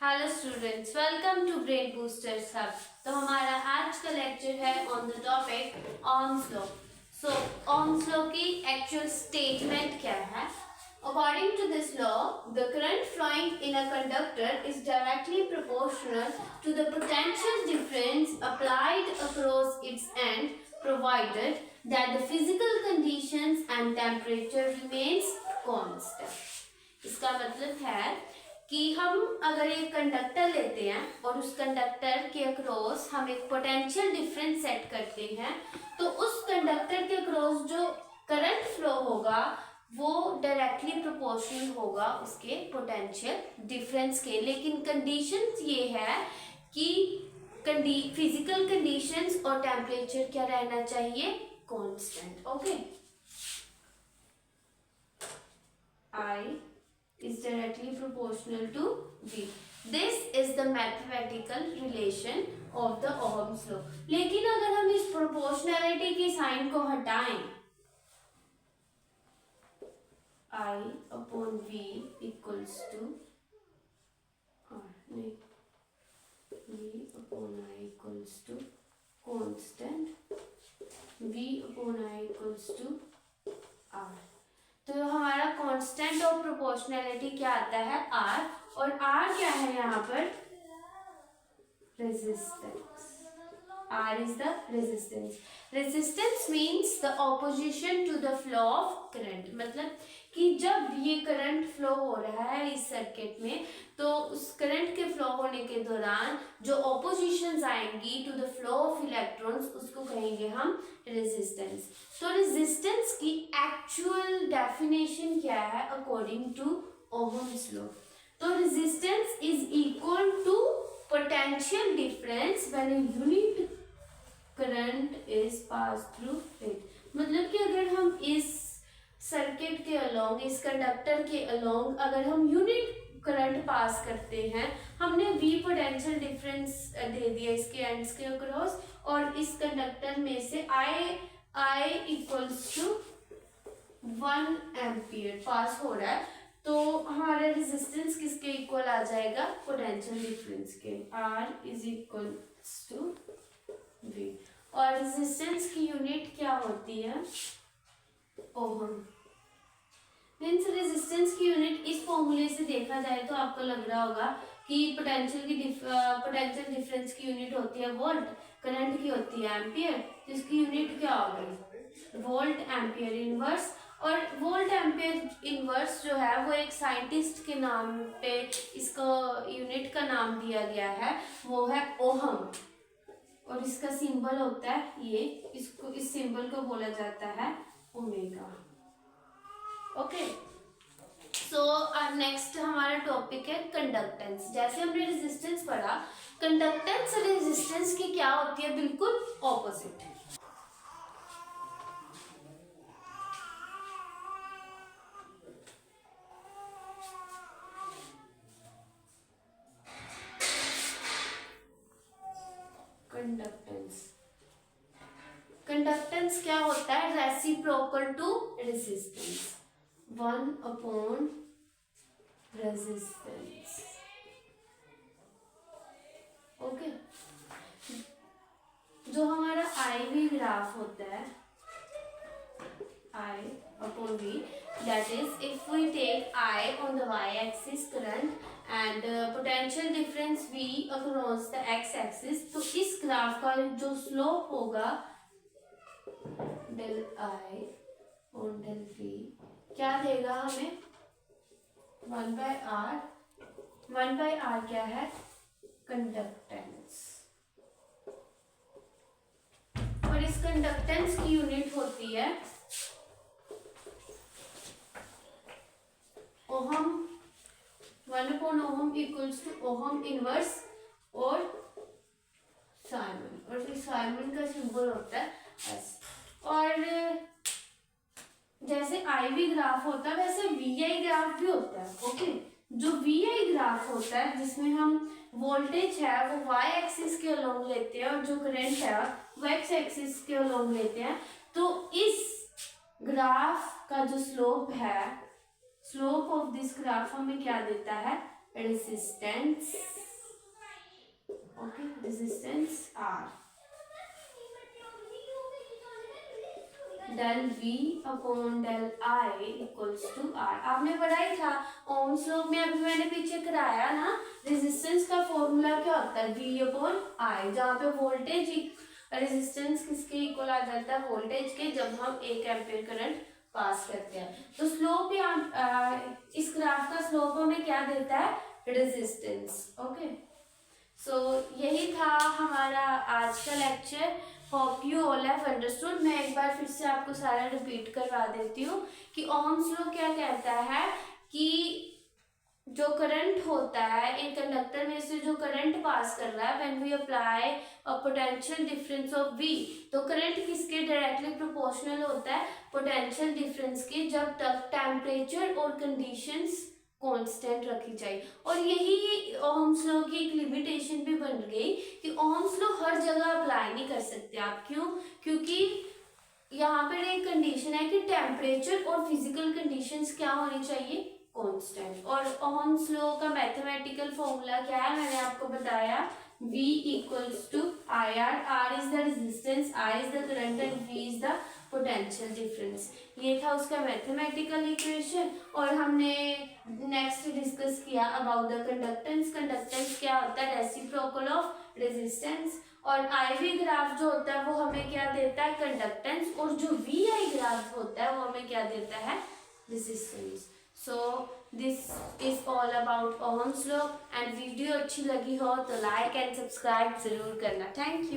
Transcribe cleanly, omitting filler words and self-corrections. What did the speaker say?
Hello students, welcome to brain boosters hub. तो हमारा आज का लेक्चर है on the topic Ohm's law. So Ohm's law की एक्चुअल स्टेटमेंट क्या है? According to this law, the current flowing in a conductor is directly proportional to the potential difference applied across its end, provided that the physical conditions and temperature remains constant. इसका मतलब है कि हम अगर एक conductor लेते हैं और उस कंडक्टर के अक्रॉस हम एक पोटेंशियल डिफरेंस सेट करते हैं, तो उस कंडक्टर के अक्रॉस जो करंट फ्लो होगा वो डायरेक्टली प्रोपोर्शनल होगा उसके पोटेंशियल डिफरेंस के। लेकिन कंडीशंस ये है कि फिजिकल कंडीशंस और टेम्परेचर क्या रहना चाहिए? Constant. Okay, I is directly proportional to V. This is the mathematical relation of the Ohm's law. लेकिन अगर हम इस proportionality के साइन को हटाएं, I upon V equals to V upon I equals to constant, V upon I equals to R. तो हमारा constant of proportionality क्या आता है? R। और R क्या है यहाँ पर? Resistance. R is the resistance. Resistance means the opposition to the flow of current. मतलब कि जब ये करंट फ्लो हो रहा है इस सर्किट में, तो उस करंट के फ्लो होने के दौरान जो ऑपोजिशंस आएंगी to the flow of electrons, उसको कहेंगे हम रेजिस्टेंस। तो रेजिस्टेंस की एक्चुअल डेफिनेशन क्या है अकॉर्डिंग टू ओहम्स लॉ? तो resistance is equal to potential difference when a unit current is passed through it। मतलब कि अगर हम इस सर्किट के अलोंग, इस कंडक्टर के अलोंग अगर हम यूनिट करंट पास करते हैं, हमने V पोटेंशियल डिफरेंस दे दिया इसके एंड्स के अक्रॉस, और इस कंडक्टर में से I इक्वल्स टू 1 एम्पियर पास हो रहा है, तो हमारा रेजिस्टेंस किसके इक्वल आ जाएगा? पोटेंशियल डिफरेंस के। R is equal to V। और रेजिस्टेंस की यूनिट क्या होती है? ओहम। मीन्स रेजिस्टेंस की यूनिट इस फॉर्मूले से देखा जाए तो आपको लग रहा होगा कि पोटेंशियल डिफरेंस की यूनिट होती है वोल्ट, करंट की होती है एम्पियर, तो इसकी यूनिट क्या होगी? Volt ampere inverse. और वोल्ट एम्पियर इनवर्स जो है वो एक साइंटिस्ट के नाम पे इसको यूनिट का नाम दिया गया है, वो है ओहम। और इसका सिंबल होता है ये, इस सिंबल को बोला जाता है ओमेगा। ओके, सो अब नेक्स्ट हमारा टॉपिक है कंडक्टेंस। जैसे हमने रेजिस्टेंस पढ़ा, कंडक्टेंस और रेजिस्टेंस की क्या होती है? बिल्कुल ऑपोजिट। कंडक्टेंस क्या होता है? Reciprocal to resistance, 1 upon resistance. Okay, जो हमारा IV ग्राफ होता है, I upon V, that is if we take I on the y-axis current and potential difference V across the x-axis, तो इस ग्राफ का जो स्लोप होगा del I on del V क्या देगा हमें? 1/R। 1/R क्या है? कंडक्टेंस। और इस कंडक्टेंस की यूनिट होती है ohm. 1 upon ohm equals to ohm inverse और साइमन, और फिर साइमन का सिंबल होता है S। और जैसे IV ग्राफ होता है वैसे VI ग्राफ भी होता है। ओके, जो VI ग्राफ होता है जिसमें हम वोल्टेज है वो y एक्सिस के अलोंग लेते हैं और जो करंट है वो x एक्सिस के अलोंग लेते हैं, तो इस ग्राफ का जो स्लोप है, स्लोप ऑफ दिस ग्राफ हमें क्या देता है? Resistance okay, resistance R, del V upon del I equals to R। आपने पढ़ा ही था ओम्स लॉ में, अभी मैंने पीछे कराया ना, रेजिस्टेंस का फॉर्मूला क्या होता है, V अपॉन I, जहाँ पे वोल्टेज रेजिस्टेंस किसके इक्वल आ जाता है, वोल्टेज के, जब हम 1 एम्पीयर करंट पास करते हैं। तो स्लोप इस ग्राफ का स्लोप हमें क्या देता है, रेजिस्टेंस। ओके, सो यही था हमारा आज का lecture. Hope you all have understood. मैं एक बार फिर से आपको सारा रिपीट करवा देती हूँ कि ओम्स लॉ क्या कहता है कि जो करंट होता है एक कंडक्टर में से, जो करंट पास कर रहा है, when we apply a potential difference of V, तो करंट किसके डायरेक्टली प्रोपोर्शनल होता है, पोटेंशियल डिफरेंस के, जब तक टेम्परेचर और कंडीशंस कांस्टेंट रखी जाए। और यही ओम्स लॉ की एक लिमिटेशन भी बन गई कि ओम्स लॉ हर जगह अप्लाई नहीं कर सकते आप। क्यों? क्योंकि यहाँ पर एक कंडीशन है कि टेम्परेचर और फिजिकल कंडीशंस क्या होनी चाहिए, कांस्टेंट। और ओम्स लॉ का मैथमेटिकल फॉर्मूला क्या है, मैंने आपको बताया, V equals to IR, R is the resistance, I is the current and V is the potential difference. ये था उसका मैथमेटिकल इक्वेशन। और हमने नेक्स्ट डिस्कस किया अबाउट द कंडक्टेंस। कंडक्टेंस क्या होता है, रेसिप्रोकल ऑफ रेजिस्टेंस। और IV ग्राफ जो होता है वो हमें क्या देता है, कंडक्टेंस। और जो VI ग्राफ होता है वो हमें क्या देता है, resistance. So this is all about Ohm's law. And video अच्छी लगी हो तो लाइक एंड सब्सक्राइब जरूर करना। Thank you.